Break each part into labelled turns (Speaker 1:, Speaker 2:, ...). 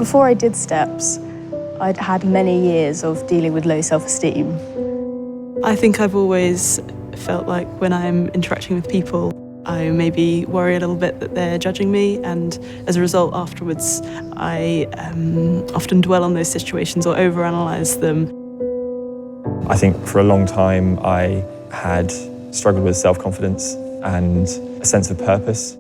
Speaker 1: Before I did steps, I'd had many years of dealing with low self-esteem.
Speaker 2: I think I've always felt like when I'm interacting with people, I maybe worry a little bit that they're judging me, and as a result afterwards I often dwell on those situations or overanalyze them.
Speaker 3: I think for a long time I had struggled with self-confidence and a sense of purpose.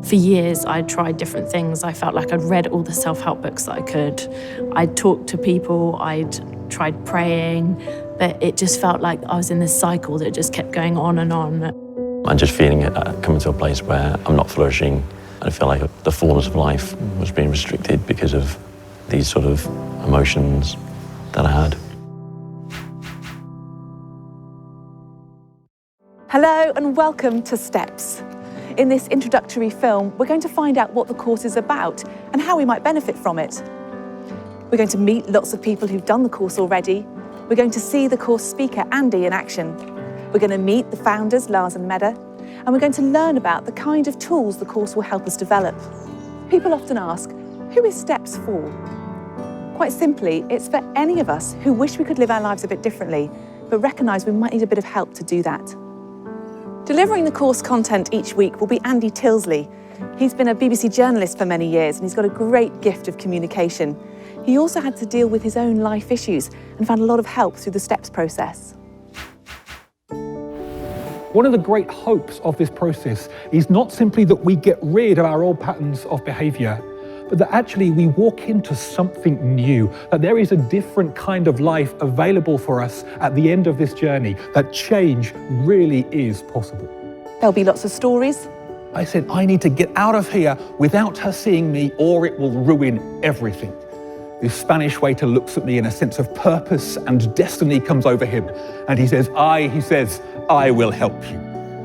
Speaker 4: For years, I'd tried different things. I felt like I'd read all the self-help books that I could. I'd talked to people, I'd tried praying, but it just felt like I was in this cycle that just kept going on and on.
Speaker 5: I'm just feeling it coming to a place where I'm not flourishing. I feel like the fullness of life was being restricted because of these sort of emotions that I had.
Speaker 6: Hello and welcome to Steps. In this introductory film, we're going to find out what the course is about and how we might benefit from it. We're going to meet lots of people who've done the course already. We're going to see the course speaker, Andy, in action. We're going to meet the founders, Lars and Mette, and we're going to learn about the kind of tools the course will help us develop. People often ask, who is Steps for? Quite simply, it's for any of us who wish we could live our lives a bit differently, but recognise we might need a bit of help to do that. Delivering the course content each week will be Andy Tilsley. He's been a BBC journalist for many years and he's got a great gift of communication. He also had to deal with his own life issues and found a lot of help through the STEPS process.
Speaker 7: One of the great hopes of this process is not simply that we get rid of our old patterns of behaviour, but that actually we walk into something new, that there is a different kind of life available for us at the end of this journey, that change really is possible.
Speaker 6: There'll be lots of stories.
Speaker 7: I said, I need to get out of here without her seeing me or it will ruin everything. This Spanish waiter looks at me and a sense of purpose and destiny comes over him. And he says, I will help you.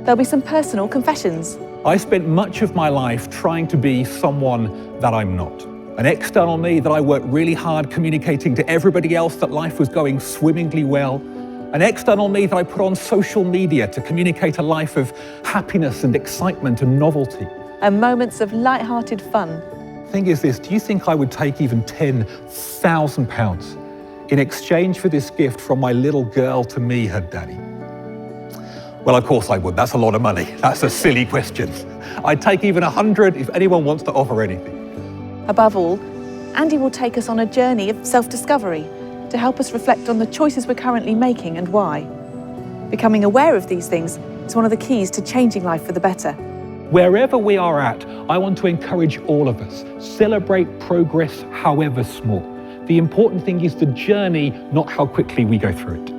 Speaker 6: There'll be some personal confessions.
Speaker 7: I spent much of my life trying to be someone that I'm not. An external me that I worked really hard communicating to everybody else that life was going swimmingly well. An external me that I put on social media to communicate a life of happiness and excitement and novelty.
Speaker 6: And moments of light-hearted fun.
Speaker 7: Thing is this, do you think I would take even £10,000 in exchange for this gift from my little girl to me, her daddy? Well, of course I would. That's a lot of money. That's a silly question. I'd take even 100 if anyone wants to offer anything.
Speaker 6: Above all, Andy will take us on a journey of self-discovery to help us reflect on the choices we're currently making and why. Becoming aware of these things is one of the keys to changing life for the better.
Speaker 7: Wherever we are at, I want to encourage all of us. Celebrate progress, however small. The important thing is the journey, not how quickly we go through it.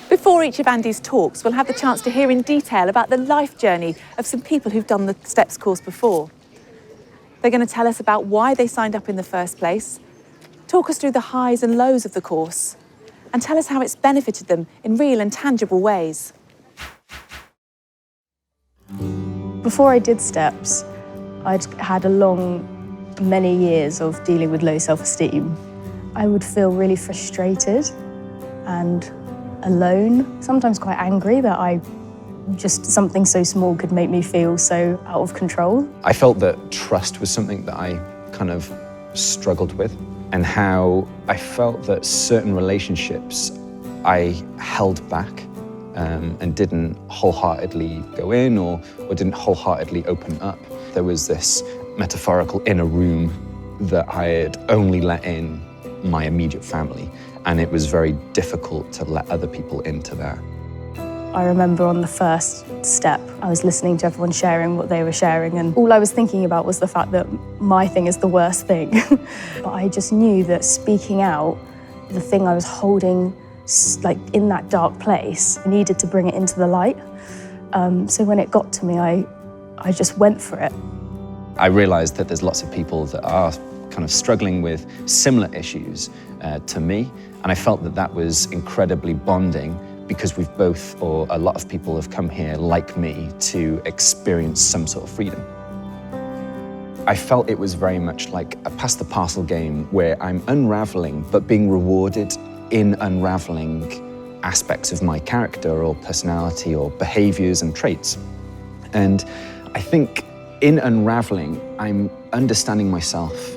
Speaker 6: Before each of Andy's talks, we'll have the chance to hear in detail about the life journey of some people who've done the STEPS course before. They're going to tell us about why they signed up in the first place, talk us through the highs and lows of the course, and tell us how it's benefited them in real and tangible ways.
Speaker 1: Before I did steps, I'd had many years of dealing with low self-esteem. I would feel really frustrated and alone, sometimes quite angry that something so small could make me feel so out of control.
Speaker 8: I felt that trust was something that I kind of struggled with, and how I felt that certain relationships I held back and didn't wholeheartedly go in or didn't wholeheartedly open up. There was this metaphorical inner room that I had only let in my immediate family, and it was very difficult to let other people into that.
Speaker 1: I remember on the first step, I was listening to everyone sharing what they were sharing, and all I was thinking about was the fact that my thing is the worst thing. But I just knew that speaking out, the thing I was holding like in that dark place, I needed to bring it into the light. So when it got to me, I just went for it.
Speaker 8: I realized that there's lots of people that are kind of struggling with similar issues to me, and I felt that that was incredibly bonding, because we've both, or a lot of people have come here like me to experience some sort of freedom. I felt it was very much like a pass the parcel game where I'm unraveling, but being rewarded in unraveling aspects of my character or personality or behaviors and traits. And I think in unraveling, I'm understanding myself.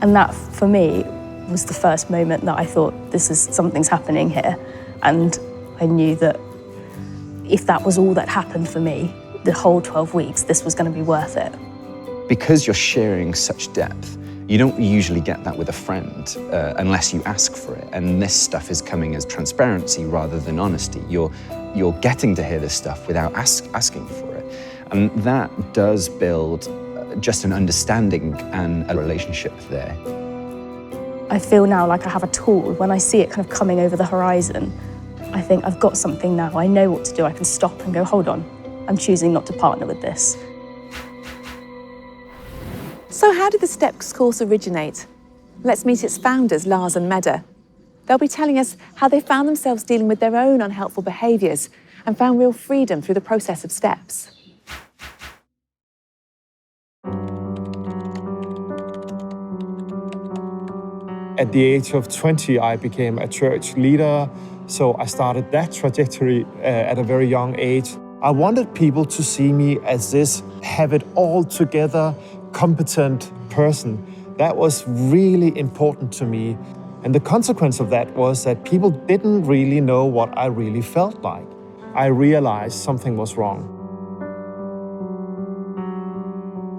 Speaker 1: And that, for me, was the first moment that I thought, something's happening here. And I knew that if that was all that happened for me, the whole 12 weeks, this was going to be worth it.
Speaker 8: Because you're sharing such depth, you don't usually get that with a friend unless you ask for it. And this stuff is coming as transparency rather than honesty. You're getting to hear this stuff without asking for it. And that does build just an understanding and a relationship there.
Speaker 1: I feel now like I have a tool. When I see it kind of coming over the horizon, I think I've got something now. I know what to do. I can stop and go, hold on, I'm choosing not to partner with this.
Speaker 6: So how did the STEPS course originate? Let's meet its founders, Lars and Mette. They'll be telling us how they found themselves dealing with their own unhelpful behaviours and found real freedom through the process of STEPS.
Speaker 9: At the age of 20, I became a church leader, so I started that trajectory at a very young age. I wanted people to see me as this have it all together, competent person. That was really important to me. And the consequence of that was that people didn't really know what I really felt like. I realized something was wrong.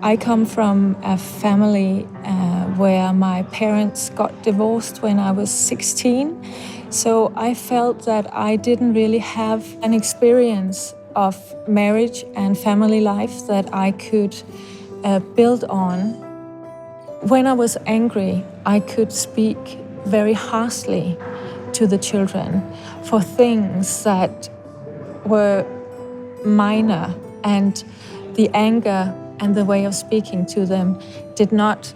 Speaker 10: I come from a family where my parents got divorced when I was 16. So I felt that I didn't really have an experience of marriage and family life that I could build on. When I was angry, I could speak very harshly to the children for things that were minor, and the anger and the way of speaking to them did not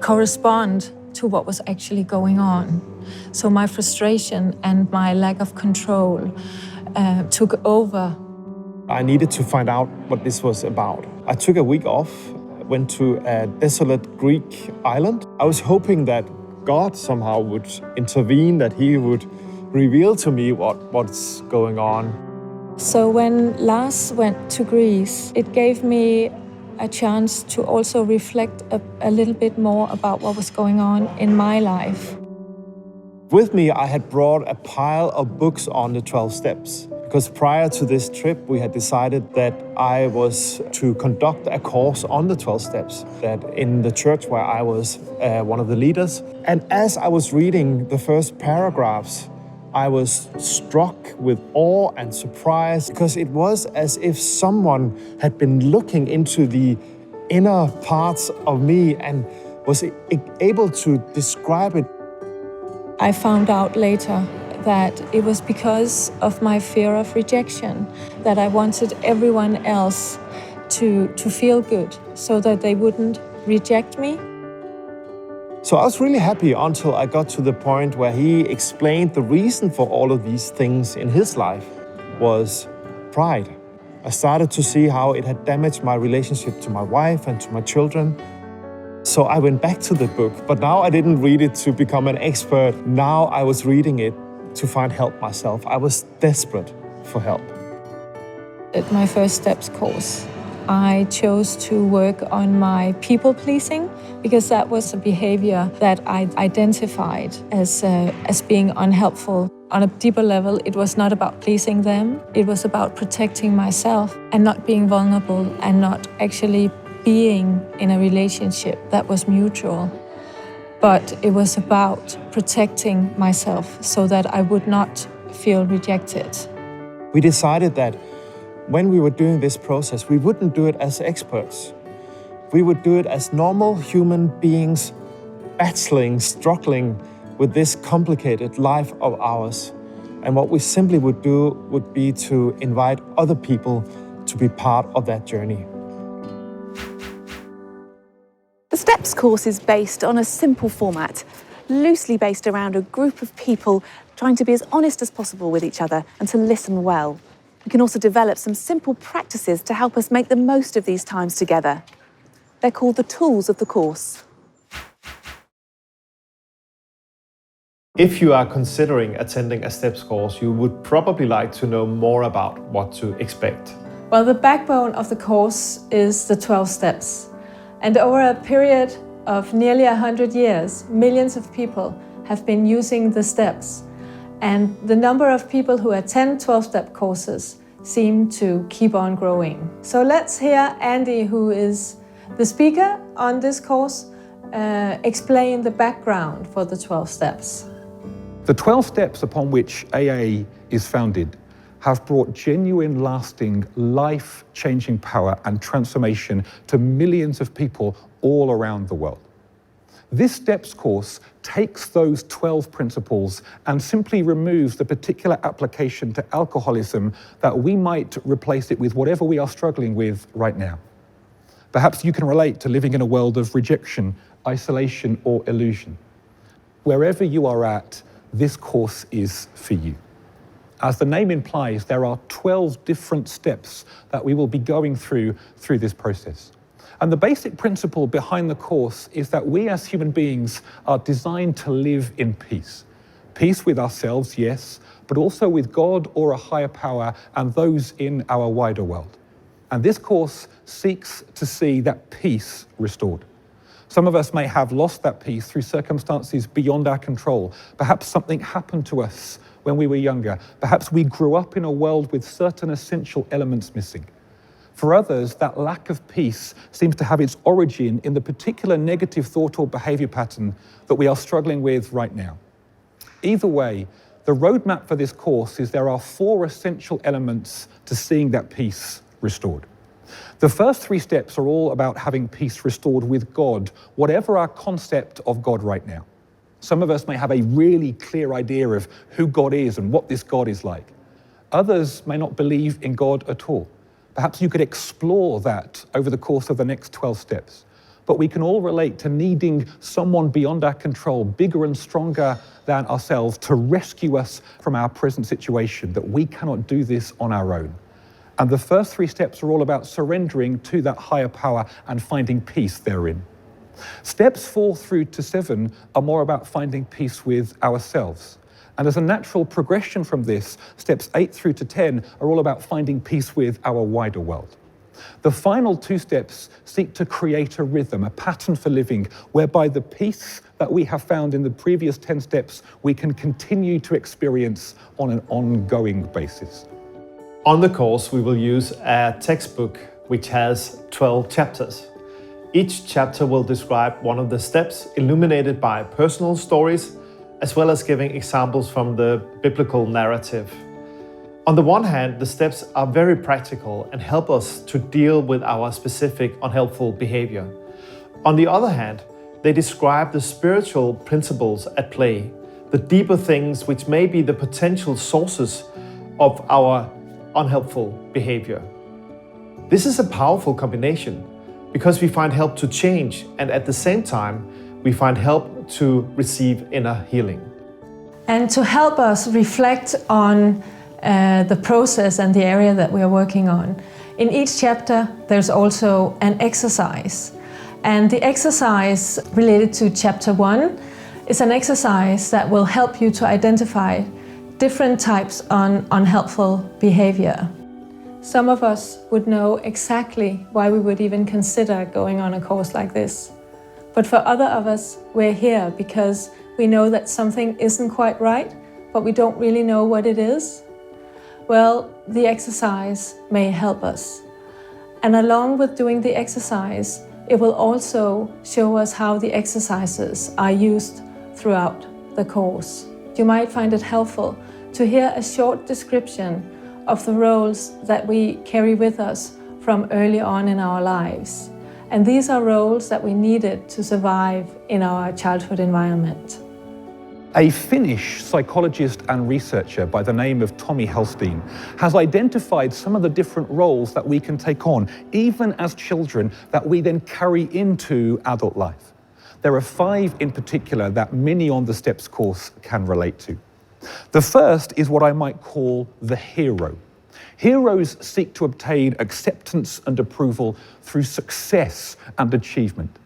Speaker 10: correspond to what was actually going on. So my frustration and my lack of control took over.
Speaker 9: I needed to find out what this was about. I took a week off, went to a desolate Greek island. I was hoping that God somehow would intervene, that he would reveal to me what's going on.
Speaker 10: So when Lars went to Greece, it gave me a chance to also reflect a little bit more about what was going on in my life.
Speaker 9: With me, I had brought a pile of books on the 12 steps, because prior to this trip, we had decided that I was to conduct a course on the 12 steps, that in the church where I was one of the leaders. And as I was reading the first paragraphs, I was struck with awe and surprise, because it was as if someone had been looking into the inner parts of me and was able to describe it.
Speaker 10: I found out later that it was because of my fear of rejection, that I wanted everyone else to feel good so that they wouldn't reject me.
Speaker 9: So I was really happy until I got to the point where he explained the reason for all of these things in his life was pride. I started to see how it had damaged my relationship to my wife and to my children. So I went back to the book, but now I didn't read it to become an expert. Now I was reading it to find help myself. I was desperate for help.
Speaker 10: At my first STEPS course, I chose to work on my people-pleasing, because that was a behavior that I identified as being unhelpful. On a deeper level, it was not about pleasing them. It was about protecting myself and not being vulnerable and not actually being in a relationship that was mutual. But it was about protecting myself so that I would not feel rejected.
Speaker 9: We decided that when we were doing this process, we wouldn't do it as experts. We would do it as normal human beings battling, struggling with this complicated life of ours. And what we simply would do would be to invite other people to be part of that journey.
Speaker 6: The STEPS course is based on a simple format, loosely based around a group of people trying to be as honest as possible with each other and to listen well. We can also develop some simple practices to help us make the most of these times together. They're called the tools of the course.
Speaker 9: If you are considering attending a STEPS course, you would probably like to know more about what to expect.
Speaker 10: Well, the backbone of the course is the 12 steps. And over a period of nearly 100 years, millions of people have been using the steps. And the number of people who attend 12-step courses seem to keep on growing. So let's hear Andy, who is the speaker on this course, explain the background for the 12 steps.
Speaker 7: The 12 steps upon which AA is founded have brought genuine, lasting, life-changing power and transformation to millions of people all around the world. This STEPS course takes those 12 principles and simply removes the particular application to alcoholism that we might replace it with whatever we are struggling with right now. Perhaps you can relate to living in a world of rejection, isolation, or illusion. Wherever you are at, this course is for you. As the name implies, there are 12 different steps that we will be going through this process. And the basic principle behind the course is that we as human beings are designed to live in peace. Peace with ourselves, yes, but also with God or a higher power and those in our wider world. And this course seeks to see that peace restored. Some of us may have lost that peace through circumstances beyond our control. Perhaps something happened to us when we were younger. Perhaps we grew up in a world with certain essential elements missing. For others, that lack of peace seems to have its origin in the particular negative thought or behavior pattern that we are struggling with right now. Either way, the roadmap for this course is there are 4 essential elements to seeing that peace restored. The first 3 steps are all about having peace restored with God, whatever our concept of God right now. Some of us may have a really clear idea of who God is and what this God is like. Others may not believe in God at all. Perhaps you could explore that over the course of the next 12 steps. But we can all relate to needing someone beyond our control, bigger and stronger than ourselves, to rescue us from our present situation, that we cannot do this on our own. And the first 3 steps are all about surrendering to that higher power and finding peace therein. Steps 4 through to 7 are more about finding peace with ourselves. And as a natural progression from this, steps 8 through to 10 are all about finding peace with our wider world. The final 2 steps seek to create a rhythm, a pattern for living, whereby the peace that we have found in the previous 10 steps, we can continue to experience on an ongoing basis.
Speaker 9: On the course, we will use a textbook which has 12 chapters. Each chapter will describe one of the steps illuminated by personal stories, as well as giving examples from the biblical narrative. On the one hand, the steps are very practical and help us to deal with our specific unhelpful behavior. On the other hand, they describe the spiritual principles at play, the deeper things which may be the potential sources of our unhelpful behavior. This is a powerful combination because we find help to change, and at the same time, we find help to receive inner healing.
Speaker 10: And to help us reflect on the process and the area that we are working on, in each chapter there's also an exercise. And the exercise related to chapter 1 is an exercise that will help you to identify different types of unhelpful behavior. Some of us would know exactly why we would even consider going on a course like this. But for other of us, we're here because we know that something isn't quite right, but we don't really know what it is. Well, the exercise may help us. And along with doing the exercise, it will also show us how the exercises are used throughout the course. You might find it helpful to hear a short description of the roles that we carry with us from early on in our lives. And these are roles that we needed to survive in our childhood environment.
Speaker 7: A Finnish psychologist and researcher by the name of Tommy Helstein has identified some of the different roles that we can take on, even as children, that we then carry into adult life. There are 5 in particular that many on the STEPS course can relate to. The first is what I might call the hero. Heroes seek to obtain acceptance and approval through success and achievement.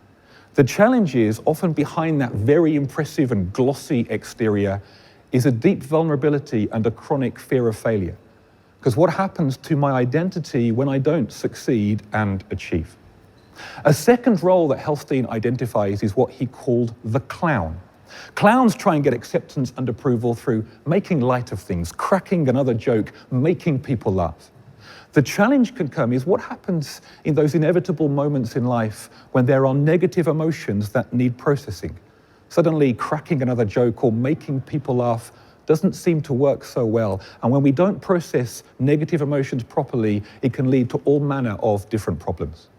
Speaker 7: The challenge is, often behind that very impressive and glossy exterior is a deep vulnerability and a chronic fear of failure. Because what happens to my identity when I don't succeed and achieve? A second role that Helfstein identifies is what he called the clown. Clowns try and get acceptance and approval through making light of things, cracking another joke, making people laugh. The challenge can come is what happens in those inevitable moments in life when there are negative emotions that need processing. Suddenly, cracking another joke or making people laugh doesn't seem to work so well. And when we don't process negative emotions properly, it can lead to all manner of different problems.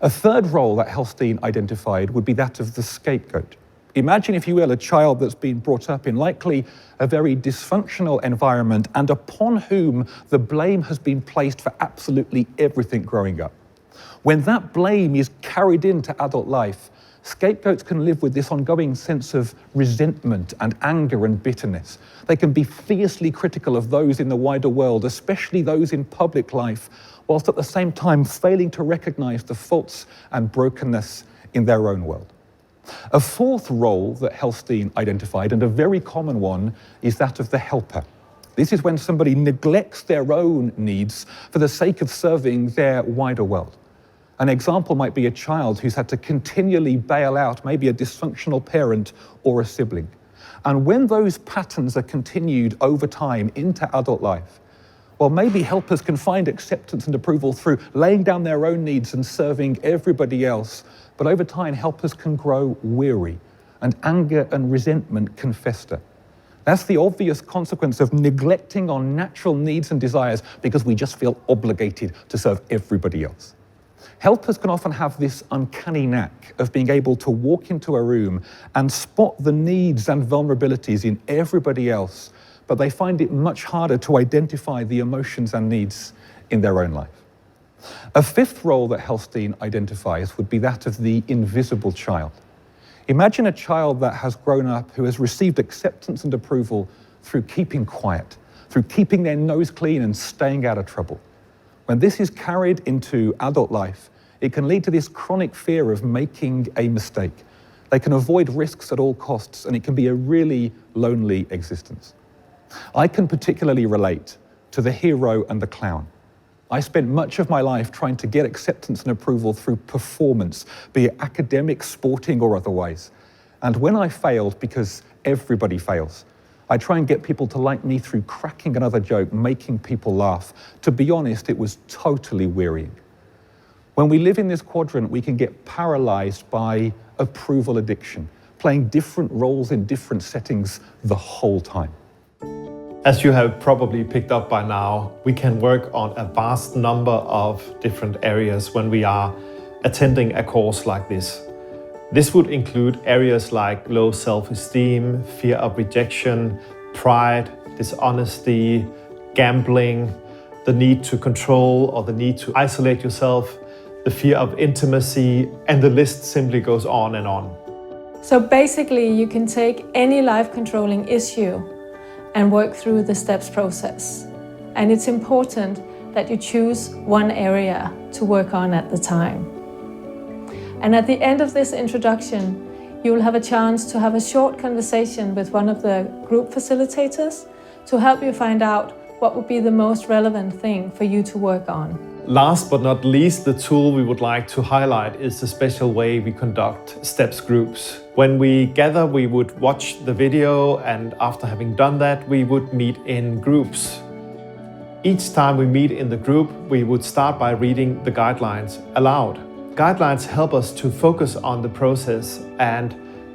Speaker 7: A third role that Helfstein identified would be that of the scapegoat. Imagine, if you will, a child that's been brought up in likely a very dysfunctional environment and upon whom the blame has been placed for absolutely everything growing up. When that blame is carried into adult life, scapegoats can live with this ongoing sense of resentment and anger and bitterness. They can be fiercely critical of those in the wider world, especially those in public life, whilst at the same time failing to recognize the faults and brokenness in their own world. A fourth role that Helfstein identified, and a very common one, is that of the helper. This is when somebody neglects their own needs for the sake of serving their wider world. An example might be a child who's had to continually bail out maybe a dysfunctional parent or a sibling. And when those patterns are continued over time into adult life, well, maybe helpers can find acceptance and approval through laying down their own needs and serving everybody else. But over time, helpers can grow weary, and anger and resentment can fester. That's the obvious consequence of neglecting our natural needs and desires because we just feel obligated to serve everybody else. Helpers can often have this uncanny knack of being able to walk into a room and spot the needs and vulnerabilities in everybody else, but they find it much harder to identify the emotions and needs in their own life. A fifth role that Helfstein identifies would be that of the invisible child. Imagine a child that has grown up who has received acceptance and approval through keeping quiet, through keeping their nose clean and staying out of trouble. When this is carried into adult life, it can lead to this chronic fear of making a mistake. They can avoid risks at all costs, and it can be a really lonely existence. I can particularly relate to the hero and the clown. I spent much of my life trying to get acceptance and approval through performance, be it academic, sporting, or otherwise. And when I failed, because everybody fails, I try and get people to like me through cracking another joke, making people laugh. To be honest, it was totally wearying. When we live in this quadrant, we can get paralyzed by approval addiction, playing different roles in different settings the whole time.
Speaker 9: As you have probably picked up by now, we can work on a vast number of different areas when we are attending a course like this. This would include areas like low self-esteem, fear of rejection, pride, dishonesty, gambling, the need to control or the need to isolate yourself, the fear of intimacy, and the list simply goes on and on.
Speaker 10: So basically, you can take any life-controlling issue and work through the STEPS process. And it's important that you choose one area to work on at the time. And at the end of this introduction, you will have a chance to have a short conversation with one of the group facilitators to help you find out what would be the most relevant thing for you to work on.
Speaker 9: Last but not least, the tool we would like to highlight is the special way we conduct STEPS groups. When we gather, we would watch the video, and after having done that, we would meet in groups. Each time we meet in the group, we would start by reading the guidelines aloud. Guidelines help us to focus on the process and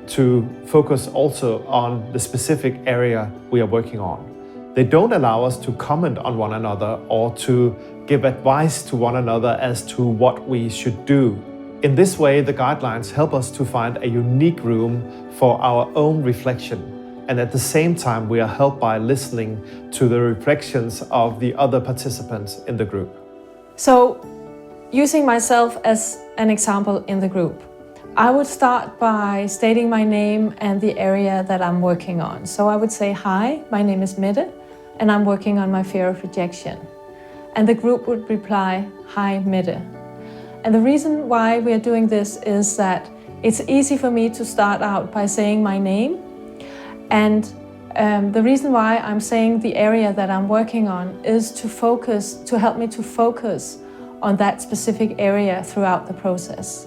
Speaker 9: to focus also on the specific area we are working on. They don't allow us to comment on one another or to give advice to one another as to what we should do. In this way, the guidelines help us to find a unique room for our own reflection. And at the same time, we are helped by listening to the reflections of the other participants in the group.
Speaker 10: So, using myself as an example in the group, I would start by stating my name and the area that I'm working on. So I would say, hi, my name is Mette, and I'm working on my fear of rejection. And the group would reply, hi, Mette. And the reason why we are doing this is that it's easy for me to start out by saying my name. And The reason why I'm saying the area that I'm working on is to help me to focus on that specific area throughout the process.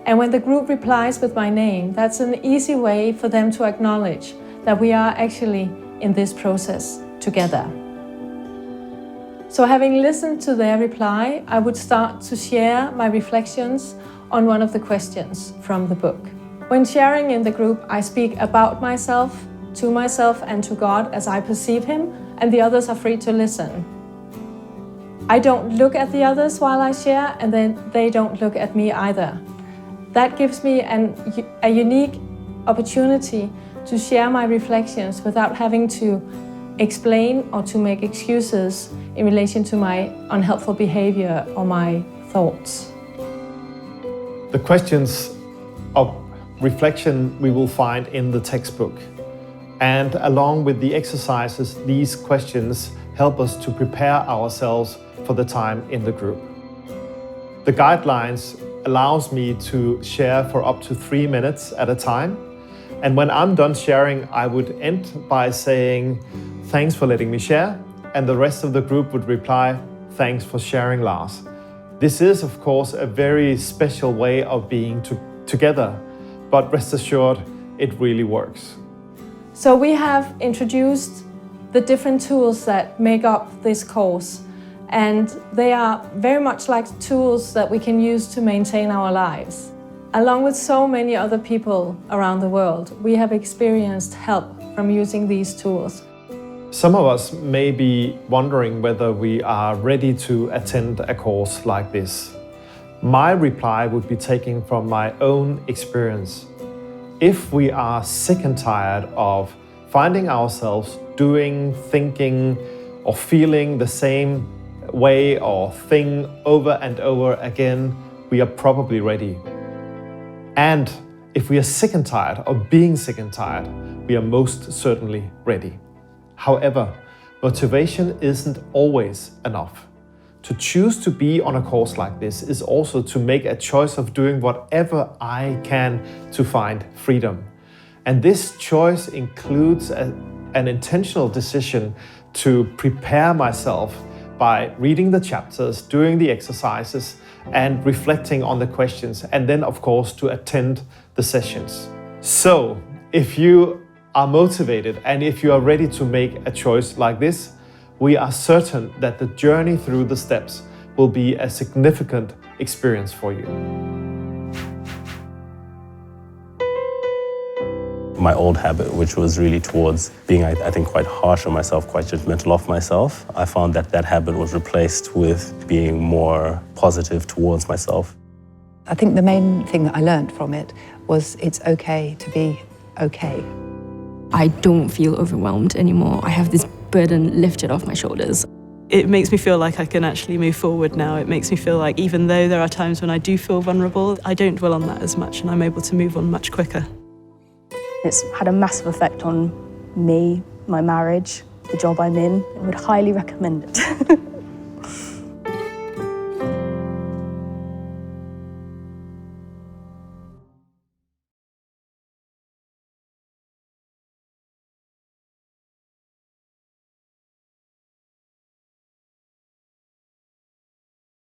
Speaker 10: And when the group replies with my name, that's an easy way for them to acknowledge that we are actually in this process together. So having listened to their reply, I would start to share my reflections on one of the questions from the book. When sharing in the group, I speak about myself, to myself and to God as I perceive Him, and the others are free to listen. I don't look at the others while I share, and then they don't look at me either. That gives me a unique opportunity to share my reflections without having to explain or to make excuses in relation to my unhelpful behavior or my thoughts.
Speaker 9: The questions of reflection we will find in the textbook. And along with the exercises, these questions help us to prepare ourselves for the time in the group. The guidelines allows me to share for up to 3 minutes at a time. And when I'm done sharing, I would end by saying, "Thanks for letting me share." And the rest of the group would reply, "Thanks for sharing, Lars." This is, of course, a very special way of being together, but rest assured, it really works.
Speaker 10: So we have introduced the different tools that make up this course, and they are very much like tools that we can use to maintain our lives. Along with so many other people around the world, we have experienced help from using these tools.
Speaker 9: Some of us may be wondering whether we are ready to attend a course like this. My reply would be taken from my own experience. If we are sick and tired of finding ourselves doing, thinking, or feeling the same way or thing over and over again, we are probably ready. And if we are sick and tired of being sick and tired, we are most certainly ready. However, motivation isn't always enough. To choose to be on a course like this is also to make a choice of doing whatever I can to find freedom. And this choice includes an intentional decision to prepare myself by reading the chapters, doing the exercises, and reflecting on the questions, and then of course to attend the sessions. So, if you are motivated and if you are ready to make a choice like this, we are certain that the journey through the steps will be a significant experience for you.
Speaker 5: My old habit, which was really towards being, I think, quite harsh on myself, quite judgmental of myself, I found that habit was replaced with being more positive towards myself.
Speaker 11: I think the main thing that I learned from it was it's okay to be okay.
Speaker 12: I don't feel overwhelmed anymore. I have this burden lifted off my shoulders.
Speaker 2: It makes me feel like I can actually move forward now. It makes me feel like even though there are times when I do feel vulnerable, I don't dwell on that as much and I'm able to move on much quicker.
Speaker 1: It's had a massive effect on me, my marriage, the job I'm in. I would highly recommend it.